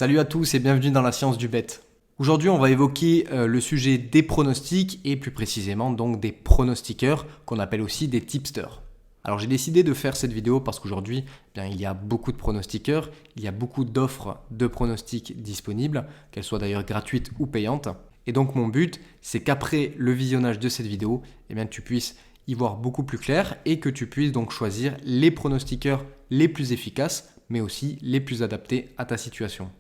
Salut à tous et bienvenue dans la science du bet. Aujourd'hui, on va évoquer le sujet des pronostics et plus précisément donc des pronostiqueurs qu'on appelle aussi des tipsters. Alors j'ai décidé de faire cette vidéo parce qu'aujourd'hui, il y a beaucoup de pronostiqueurs, il y a beaucoup d'offres de pronostics disponibles, qu'elles soient d'ailleurs gratuites ou payantes. Et donc mon but, c'est qu'après le visionnage de cette vidéo, tu puisses y voir beaucoup plus clair et que tu puisses donc choisir les pronostiqueurs les plus efficaces, mais aussi les plus adaptés à ta situation.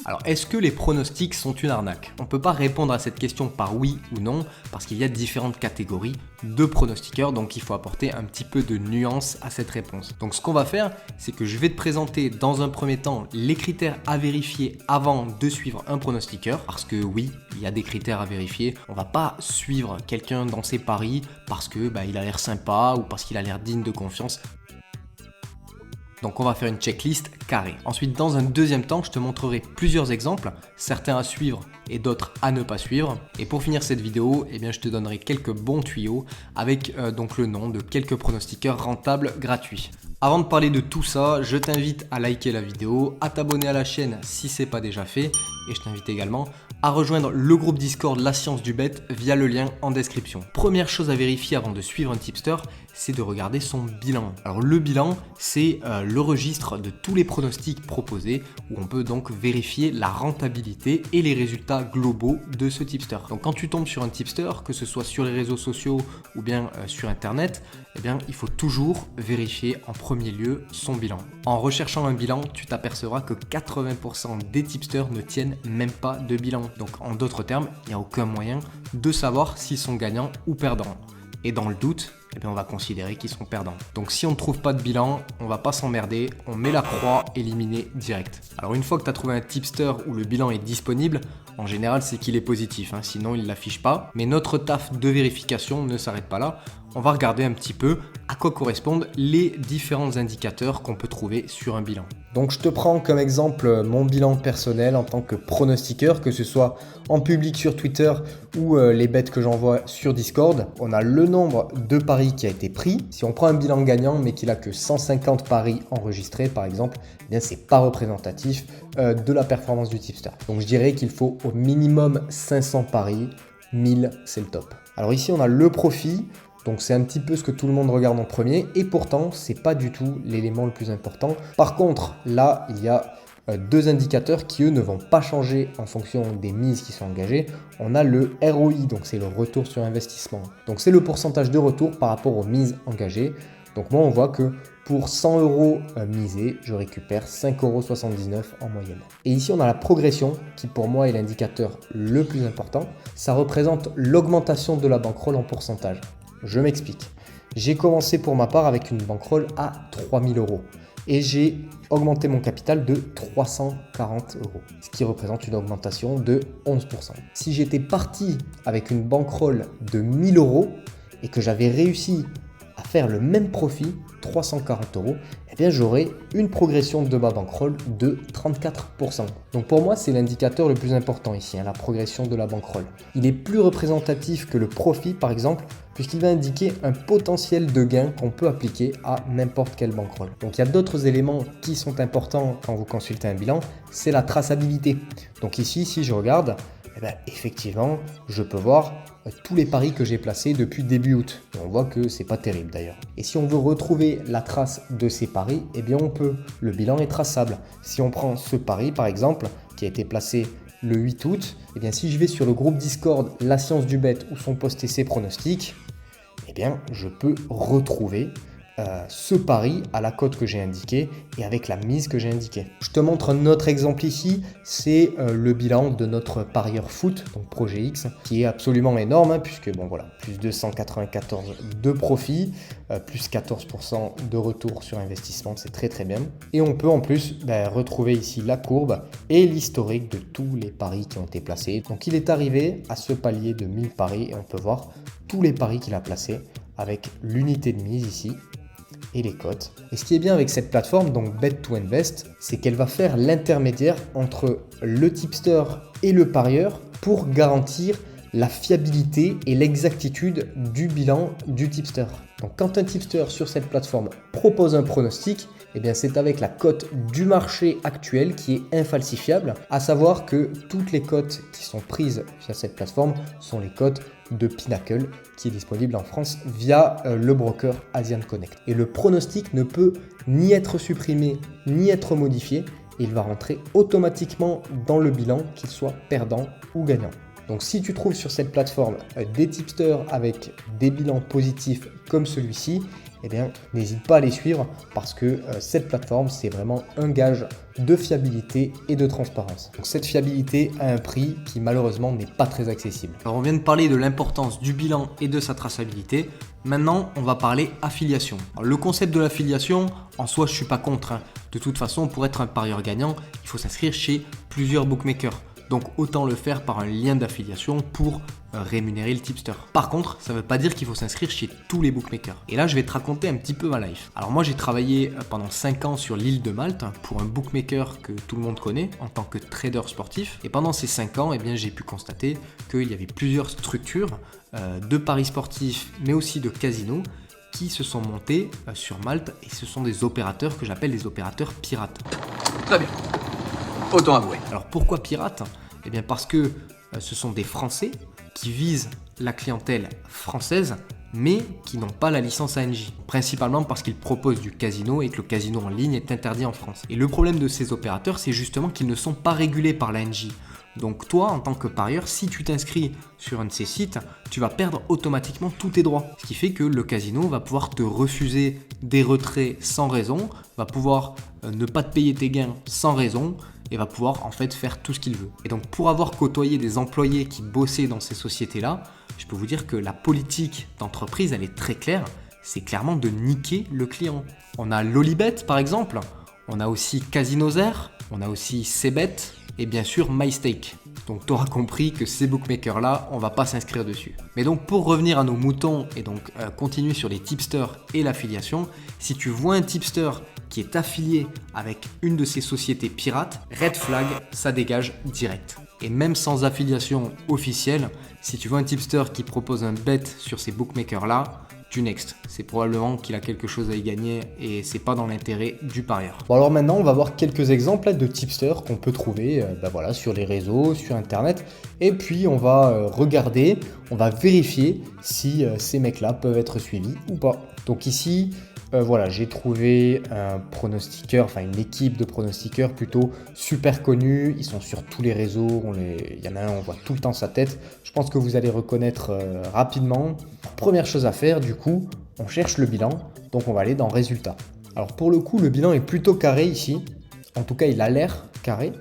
Alors, est-ce que les pronostics sont une arnaque? On ne peut pas répondre à cette question par oui ou non parce qu'il y a différentes catégories de pronostiqueurs, donc il faut apporter un petit peu de nuance à cette réponse. Donc ce qu'on va faire, c'est que je vais te présenter dans un premier temps les critères à vérifier avant de suivre un pronostiqueur, parce que oui, il y a des critères à vérifier. On ne va pas suivre quelqu'un dans ses paris parce que il a l'air sympa ou parce qu'il a l'air digne de confiance. Donc on va faire une checklist carrée. Ensuite, dans un deuxième temps, je te montrerai plusieurs exemples, certains à suivre et d'autres à ne pas suivre. Et pour finir cette vidéo, je te donnerai quelques bons tuyaux avec donc le nom de quelques pronostiqueurs rentables gratuits. Avant de parler de tout ça, je t'invite à liker la vidéo, à t'abonner à la chaîne si ce n'est pas déjà fait et je t'invite également à rejoindre le groupe Discord La Science du Bet via le lien en description. Première chose à vérifier avant de suivre un tipster, c'est de regarder son bilan. Alors le bilan, c'est le registre de tous les pronostics proposés où on peut donc vérifier la rentabilité et les résultats globaux de ce tipster. Donc quand tu tombes sur un tipster, que ce soit sur les réseaux sociaux ou bien sur internet, il faut toujours vérifier en premier lieu son bilan. En recherchant un bilan, tu t'apercevras que 80% des tipsters ne tiennent même pas de bilan. Donc en d'autres termes, il n'y a aucun moyen de savoir s'ils sont gagnants ou perdants. Et dans le doute, on va considérer qu'ils sont perdants. Donc si on ne trouve pas de bilan, on va pas s'emmerder, on met la croix, éliminer direct. Alors une fois que tu as trouvé un tipster où le bilan est disponible, en général c'est qu'il est positif, sinon il ne l'affiche pas. Mais notre taf de vérification ne s'arrête pas là. On va regarder un petit peu à quoi correspondent les différents indicateurs qu'on peut trouver sur un bilan. Donc je te prends comme exemple mon bilan personnel en tant que pronostiqueur, que ce soit en public sur Twitter ou les bets que j'envoie sur Discord. On a le nombre de paris qui a été pris. Si on prend un bilan gagnant mais qu'il a que 150 paris enregistrés par exemple, c'est pas représentatif de la performance du tipster. Donc je dirais qu'il faut au minimum 500 paris, 1000 c'est le top. Alors ici on a le profit. Donc c'est un petit peu ce que tout le monde regarde en premier et pourtant c'est pas du tout l'élément le plus important. Par contre là il y a deux indicateurs qui eux ne vont pas changer en fonction des mises qui sont engagées. On a le ROI, donc c'est le retour sur investissement. Donc c'est le pourcentage de retour par rapport aux mises engagées. Donc moi on voit que pour 100 € misés, je récupère 5,79 € en moyenne. Et ici on a la progression qui pour moi est l'indicateur le plus important. Ça représente l'augmentation de la bankroll en pourcentage. Je m'explique. J'ai commencé pour ma part avec une bankroll à 3 000 € et j'ai augmenté mon capital de 340 €, ce qui représente une augmentation de 11%. Si j'étais parti avec une bankroll de 1 000 € et que j'avais réussi à faire le même profit, 340 €, j'aurais une progression de ma bankroll de 34%. Donc pour moi, c'est l'indicateur le plus important ici, la progression de la bankroll. Il est plus représentatif que le profit, par exemple, puisqu'il va indiquer un potentiel de gain qu'on peut appliquer à n'importe quelle bankroll. Donc il y a d'autres éléments qui sont importants quand vous consultez un bilan, c'est la traçabilité. Donc ici, si je regarde, effectivement, je peux voir tous les paris que j'ai placés depuis début août. Et on voit que c'est pas terrible d'ailleurs. Et si on veut retrouver la trace de ces paris, on peut. Le bilan est traçable. Si on prend ce pari par exemple, qui a été placé le 8 août, si je vais sur le groupe Discord La Science du Bet où sont postés ces pronostics, je peux retrouver ce pari à la cote que j'ai indiquée et avec la mise que j'ai indiquée. Je te montre un autre exemple ici, c'est le bilan de notre parieur foot, donc Projet X, qui est absolument énorme, puisque plus 294 de profit, plus 14% de retour sur investissement, c'est très très bien. Et on peut en plus retrouver ici la courbe et l'historique de tous les paris qui ont été placés. Donc il est arrivé à ce palier de 1000 paris et on peut voir tous les paris qu'il a placés avec l'unité de mise ici et les cotes. Et ce qui est bien avec cette plateforme, donc Bet2Invest, c'est qu'elle va faire l'intermédiaire entre le tipster et le parieur pour garantir la fiabilité et l'exactitude du bilan du tipster. Donc quand un tipster sur cette plateforme propose un pronostic, Eh bien, c'est avec la cote du marché actuel qui est infalsifiable, à savoir que toutes les cotes qui sont prises via cette plateforme sont les cotes de Pinnacle qui est disponible en France via le broker Asian Connect. Et le pronostic ne peut ni être supprimé ni être modifié. Il va rentrer automatiquement dans le bilan, qu'il soit perdant ou gagnant. Donc si tu trouves sur cette plateforme des tipsters avec des bilans positifs comme celui-ci, eh bien n'hésite pas à les suivre parce que cette plateforme c'est vraiment un gage de fiabilité et de transparence. Donc cette fiabilité a un prix qui malheureusement n'est pas très accessible. Alors on vient de parler de l'importance du bilan et de sa traçabilité. Maintenant on va parler affiliation. Alors, le concept de l'affiliation, en soi je ne suis pas contre. De toute façon, pour être un parieur gagnant, il faut s'inscrire chez plusieurs bookmakers. Donc autant le faire par un lien d'affiliation pour rémunérer le tipster. Par contre, ça ne veut pas dire qu'il faut s'inscrire chez tous les bookmakers. Et là, je vais te raconter un petit peu ma life. Alors moi, j'ai travaillé pendant 5 ans sur l'île de Malte pour un bookmaker que tout le monde connaît en tant que trader sportif. Et pendant ces 5 ans, eh bien, j'ai pu constater qu'il y avait plusieurs structures de paris sportifs, mais aussi de casinos, qui se sont montés sur Malte, et ce sont des opérateurs que j'appelle des opérateurs pirates. Très bien. Autant avouer. Alors pourquoi pirates? Eh bien parce que ce sont des Français qui visent la clientèle française mais qui n'ont pas la licence ANJ. Principalement parce qu'ils proposent du casino et que le casino en ligne est interdit en France. Et le problème de ces opérateurs, c'est justement qu'ils ne sont pas régulés par l'ANJ. Donc toi, en tant que parieur, si tu t'inscris sur un de ces sites, tu vas perdre automatiquement tous tes droits. Ce qui fait que le casino va pouvoir te refuser des retraits sans raison, va pouvoir ne pas te payer tes gains sans raison, et va pouvoir en fait faire tout ce qu'il veut. Et donc pour avoir côtoyé des employés qui bossaient dans ces sociétés-là, je peux vous dire que la politique d'entreprise, elle est très claire, c'est clairement de niquer le client. On a Lolibet par exemple, on a aussi Casinosaire, on a aussi Cbet et bien sûr MyStake. Donc tu auras compris que ces bookmakers-là, on va pas s'inscrire dessus. Mais donc pour revenir à nos moutons et donc continuer sur les tipsters et l'affiliation, si tu vois un tipster qui est affilié avec une de ces sociétés pirates, red flag, ça dégage direct. Et même sans affiliation officielle, si tu vois un tipster qui propose un bet sur ces bookmakers-là, tu next. C'est probablement qu'il a quelque chose à y gagner et c'est pas dans l'intérêt du parieur. Bon alors maintenant, on va voir quelques exemples de tipsters qu'on peut trouver voilà, sur les réseaux, sur internet. Et puis on va regarder, on va vérifier si ces mecs-là peuvent être suivis ou pas. Donc ici, voilà, j'ai trouvé un pronostiqueur, enfin une équipe de pronostiqueurs plutôt super connus. Ils sont sur tous les réseaux, il y en a un, on voit tout le temps sa tête. Je pense que vous allez reconnaître rapidement. Première chose à faire, du coup, on cherche le bilan. Donc on va aller dans résultats. Alors pour le coup, le bilan est plutôt carré ici. En tout cas, il a l'air carré.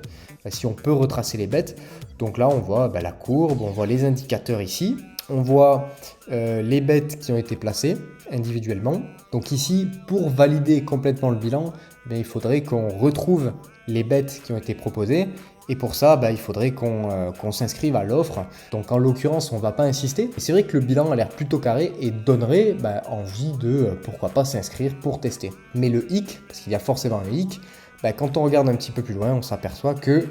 Si on peut retracer les bêtes. Donc là, on voit la courbe, on voit les indicateurs ici. On voit les bêtes qui ont été placées individuellement. Donc ici, pour valider complètement le bilan, il faudrait qu'on retrouve les bêtes qui ont été proposées. Et pour ça, il faudrait qu'on s'inscrive à l'offre. Donc en l'occurrence, on ne va pas insister. Et c'est vrai que le bilan a l'air plutôt carré et donnerait envie de, pourquoi pas, s'inscrire pour tester. Mais le hic, parce qu'il y a forcément un hic, quand on regarde un petit peu plus loin, on s'aperçoit que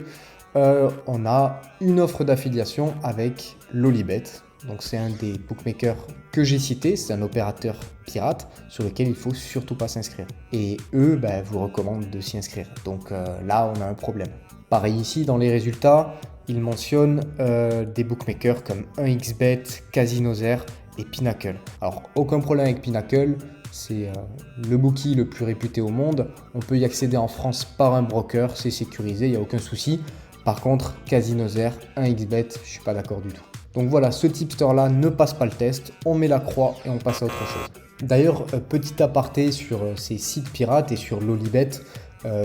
on a une offre d'affiliation avec Lolibet. Donc c'est un des bookmakers que j'ai cité, c'est un opérateur pirate sur lequel il ne faut surtout pas s'inscrire. Et eux vous recommandent de s'y inscrire. Donc là on a un problème. Pareil ici dans les résultats, ils mentionnent des bookmakers comme 1xBet, Casinosaire et Pinnacle. Alors aucun problème avec Pinnacle, c'est le bookie le plus réputé au monde. On peut y accéder en France par un broker, c'est sécurisé, il n'y a aucun souci. Par contre, Casinosaire, 1xBet, je ne suis pas d'accord du tout. Donc voilà, ce tipster-là ne passe pas le test, on met la croix et on passe à autre chose. D'ailleurs, petit aparté sur ces sites pirates et sur Lolibet,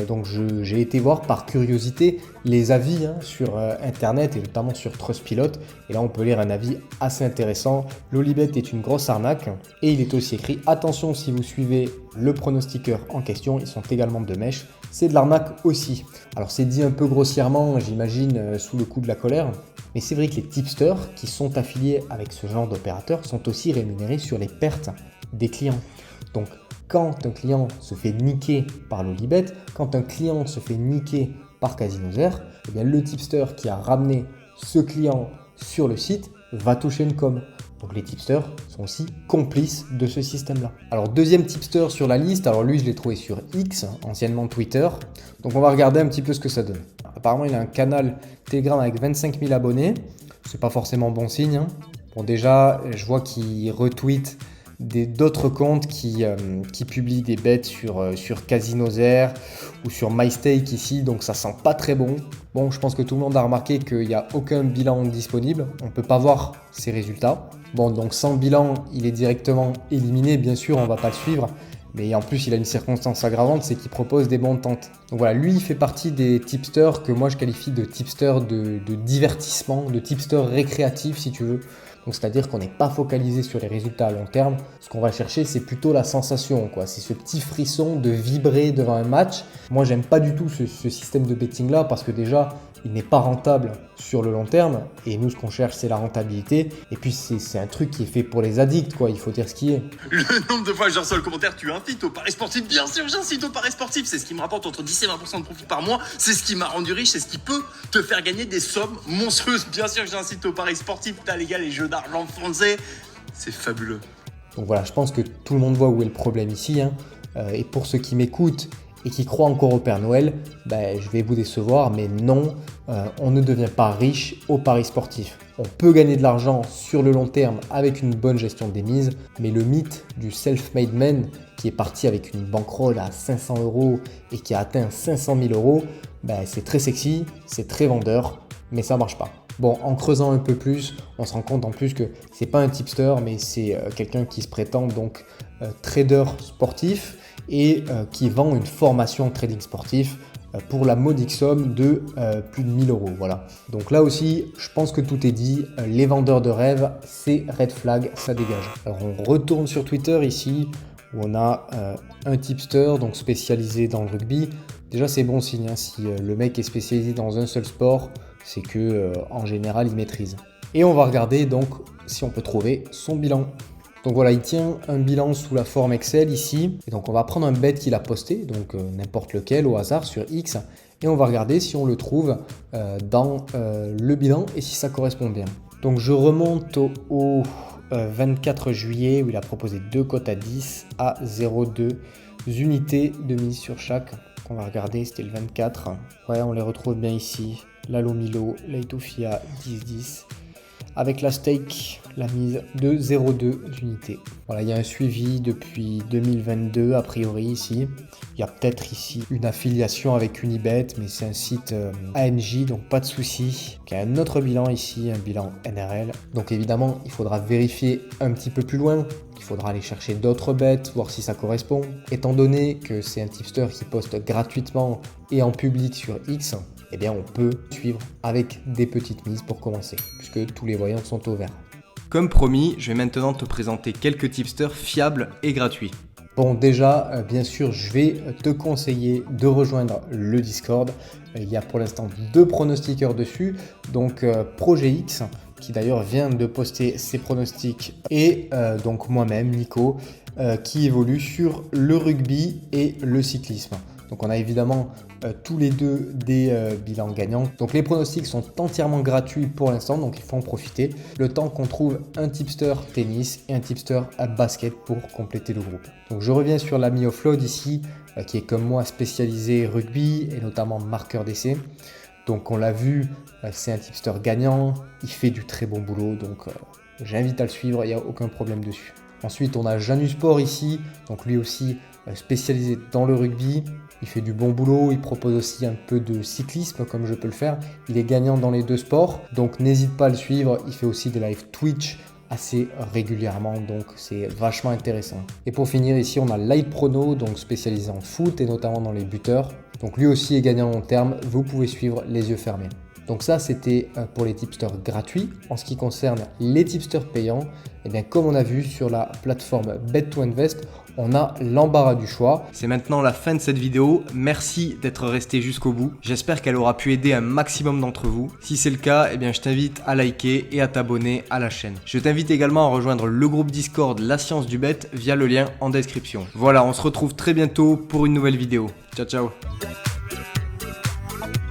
donc j'ai été voir par curiosité les avis sur internet et notamment sur Trustpilot. Et là, on peut lire un avis assez intéressant. Lolibet est une grosse arnaque et il est aussi écrit « Attention si vous suivez le pronostiqueur en question, ils sont également de mèche. C'est de l'arnaque aussi. » Alors c'est dit un peu grossièrement, j'imagine, sous le coup de la colère. Mais c'est vrai que les tipsters qui sont affiliés avec ce genre d'opérateurs sont aussi rémunérés sur les pertes des clients. Donc quand un client se fait niquer par Lolibet, quand un client se fait niquer par Casinosaire, eh bien le tipster qui a ramené ce client sur le site va toucher une com. Donc les tipsters sont aussi complices de ce système-là. Alors deuxième tipster sur la liste, alors lui je l'ai trouvé sur X, anciennement Twitter. Donc on va regarder un petit peu ce que ça donne. Apparemment il a un canal Telegram avec 25 000 abonnés. C'est pas forcément bon signe, hein. Bon déjà je vois qu'il retweet d'autres comptes qui publient des bets sur Casinosaire ou sur MyStake ici, donc ça sent pas très bon. Bon, je pense que tout le monde a remarqué qu'il n'y a aucun bilan disponible, on ne peut pas voir ses résultats. Bon, donc sans bilan, il est directement éliminé, bien sûr, on ne va pas le suivre. Mais en plus, il a une circonstance aggravante, c'est qu'il propose des montantes. Donc voilà, lui, il fait partie des tipsters que moi je qualifie de tipsters de divertissement, de tipsters récréatifs si tu veux. Donc c'est-à-dire qu'on n'est pas focalisé sur les résultats à long terme. Ce qu'on va chercher, c'est plutôt la sensation, quoi. C'est ce petit frisson de vibrer devant un match. Moi, j'aime pas du tout ce système de betting là parce que déjà, il n'est pas rentable sur le long terme. Et nous, ce qu'on cherche, c'est la rentabilité. Et puis, c'est un truc qui est fait pour les addicts, quoi. Il faut dire ce qui est. Le nombre de fois que je reçois le commentaire, tu incites au pari sportif. Bien sûr, j'incite au pari sportif. C'est ce qui me rapporte entre 10 et 20% de profit par mois. C'est ce qui m'a rendu riche. C'est ce qui peut te faire gagner des sommes monstrueuses. Bien sûr que j'incite au pari sportif. T'as les gars, les jeux d'argent français. C'est fabuleux. Donc voilà, je pense que tout le monde voit où est le problème ici, hein. Et pour ceux qui m'écoutent et qui croient encore au Père Noël, je vais vous décevoir, mais non, on ne devient pas riche au paris sportif. On peut gagner de l'argent sur le long terme avec une bonne gestion des mises, mais le mythe du self-made man qui est parti avec une bankroll à 500 € et qui a atteint 500 000 €, c'est très sexy, c'est très vendeur, mais ça marche pas. Bon, en creusant un peu plus, on se rend compte en plus que c'est pas un tipster, mais c'est quelqu'un qui se prétend donc trader sportif et qui vend une formation trading sportif pour la modique somme de plus de 1000 €. Voilà. Donc là aussi, je pense que tout est dit. Les vendeurs de rêves, c'est red flag, ça dégage. Alors on retourne sur Twitter ici où on a un tipster donc spécialisé dans le rugby. Déjà, c'est bon signe, hein, si le mec est spécialisé dans un seul sport, c'est que en général il maîtrise. Et on va regarder donc si on peut trouver son bilan. Donc voilà, il tient un bilan sous la forme Excel ici. Et donc on va prendre un bet qu'il a posté, donc n'importe lequel au hasard sur X. Et on va regarder si on le trouve dans le bilan et si ça correspond bien. Donc je remonte au 24 juillet où il a proposé deux cotes à 10 à 0,2 unités de mise sur chaque. On va regarder, c'était le 24. Ouais, on les retrouve bien ici. Lalo Milo, Laitofia 10-10. Avec la stake, la mise de 0,2 d'unité. Voilà, il y a un suivi depuis 2022 a priori ici. Il y a peut-être ici une affiliation avec Unibet, mais c'est un site ANJ, donc pas de souci. Il y a un autre bilan ici, un bilan NRL. Donc évidemment, il faudra vérifier un petit peu plus loin. Il faudra aller chercher d'autres bets, voir si ça correspond. Étant donné que c'est un tipster qui poste gratuitement et en public sur X, eh bien on peut suivre avec des petites mises pour commencer, puisque tous les voyants sont au vert. Comme promis, je vais maintenant te présenter quelques tipsters fiables et gratuits. Bon, déjà, bien sûr, je vais te conseiller de rejoindre le Discord. Il y a pour l'instant 2 pronostiqueurs dessus, donc ProGX, qui d'ailleurs vient de poster ses pronostics, et donc moi-même, Nico, qui évolue sur le rugby et le cyclisme. Donc on a évidemment tous les deux des bilans gagnants. Donc les pronostics sont entièrement gratuits pour l'instant, donc il faut en profiter. Le temps qu'on trouve un tipster tennis et un tipster basket pour compléter le groupe. Donc je reviens sur l'ami Offload ici, qui est comme moi spécialisé rugby et notamment marqueur d'essai. Donc on l'a vu, c'est un tipster gagnant, il fait du très bon boulot, donc j'invite à le suivre, il n'y a aucun problème dessus. Ensuite on a Janusport ici, donc lui aussi spécialisé dans le rugby. Il fait du bon boulot, il propose aussi un peu de cyclisme comme je peux le faire. Il est gagnant dans les 2 sports, donc n'hésite pas à le suivre. Il fait aussi des live Twitch assez régulièrement, donc c'est vachement intéressant. Et pour finir ici, on a Light Prono, donc spécialisé en foot et notamment dans les buteurs. Donc lui aussi est gagnant long terme, vous pouvez suivre les yeux fermés. Donc ça, c'était pour les tipsters gratuits. En ce qui concerne les tipsters payants, eh bien, comme on a vu sur la plateforme Bet2Invest, on a l'embarras du choix. C'est maintenant la fin de cette vidéo. Merci d'être resté jusqu'au bout. J'espère qu'elle aura pu aider un maximum d'entre vous. Si c'est le cas, eh bien, je t'invite à liker et à t'abonner à la chaîne. Je t'invite également à rejoindre le groupe Discord La Science du Bet via le lien en description. Voilà, on se retrouve très bientôt pour une nouvelle vidéo. Ciao, ciao.